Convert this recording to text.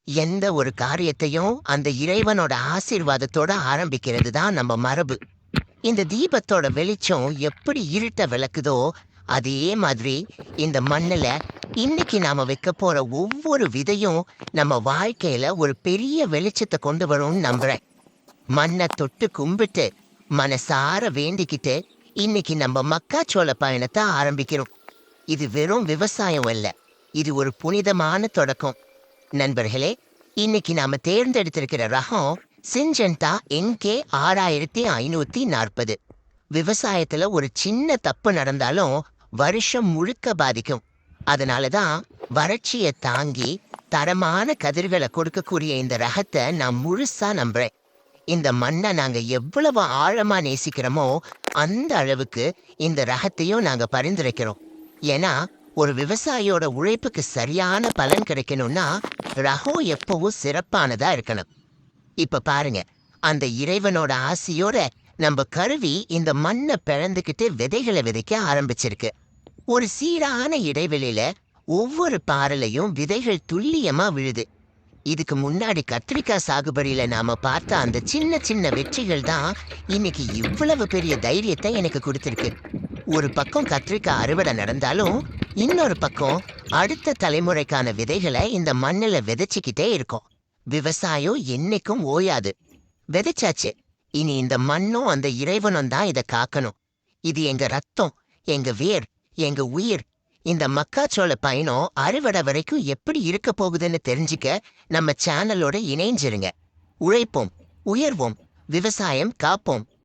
எந்த ஒரு காரியத்தையும் அந்த இறைவனோட ஆசீர்வாதத்தோட ஆரம்பிக்கிறது தான் நம்ம மரபு. இந்த தீபத்தோட வெளிச்சம் எப்படி இருட்ட விளக்குதோ, அதே மாதிரி இந்த மண்ணுல இன்னைக்கு நாம வைக்கப் போற ஒவ்வொரு விதையும் நம்ம வாழ்க்கையில ஒரு பெரிய வெளிச்சத்தை கொண்டு வரும்னு நம்புறேன். மண்ணை தொட்டு கும்பிட்டு மனசார வேண்டிக்கிட்டு இன்னைக்கு நம்ம மக்காச்சோள பயணத்தை ஆரம்பிக்கிறோம். இது வெறும் விவசாயம் அல்ல, இது ஒரு புனிதமான தொடக்கம். நண்பர்களே, இன்னைக்கு நாம தேர்ந்தெடுத்திருக்கிற ரகம் சிஞ்சென்டா NK 6540. விவசாயத்துல ஒரு சின்ன தப்பு நடந்தாலும் வருஷம் முழுக்க பாதிக்கும். அதனாலதான் வறட்சியை தாங்கி தரமான கதிர்களை கொடுக்கக்கூடிய இந்த ரகத்தை நான் முழுசா நம்புறேன். இந்த மண்ணை நாங்க எவ்வளவு ஆழமா நேசிக்கிறோமோ அந்த அளவுக்கு இந்த ரகத்தையும் நாங்க பரிந்துரைக்கிறோம். ஏன்னா ஒரு விவசாயியோட உழைப்புக்கு சரியான பலன் கிடைக்கணும்னா ரகம் எப்பவும் சிறப்பானதா இருக்கணும். இப்ப பாருங்க, அந்த இறைவனோட ஆசையோட நம்ம கருவி இந்த மண்ணை பிளந்துக்கிட்டு விதைகளை விதைக்க ஆரம்பிச்சிருக்கு. ஒரு சீரான இடைவெளியில ஒவ்வொரு பாறையிலையும் விதைகள் துல்லியமா விழுது. இதுக்கு முன்னாடி கத்திரிக்காய் சாகுபடியில நாம பார்த்த அந்த சின்ன சின்ன வெற்றிகள் தான் இன்னைக்கு இவ்வளவு பெரிய தைரியத்தை எனக்கு கொடுத்திருக்கு. ஒரு பக்கம் கத்திரிக்காய் அறுவடை நடந்தாலும் இன்னொரு பக்கம் அடுத்த தலைமுறைக்கான விதைகளை இந்த மண்ணுல விதைச்சுக்கிட்டே இருக்கும். விவசாயம் என்னைக்கும் ஓயாது. விதைச்சாச்சு, இனி இந்த மண்ணும் அந்த இறைவனும் தான் இதை காக்கணும். இது எங்க ரத்தம், எங்க வேர், எங்க உயிர். இந்த மக்காச்சோள பயணம் அறுவடை வரைக்கும் எப்படி இருக்க போகுதுன்னு தெரிஞ்சுக்க நம்ம சேனலோட இணைஞ்சிருங்க. உழைப்போம், உயர்வோம், விவசாயம் காப்போம்.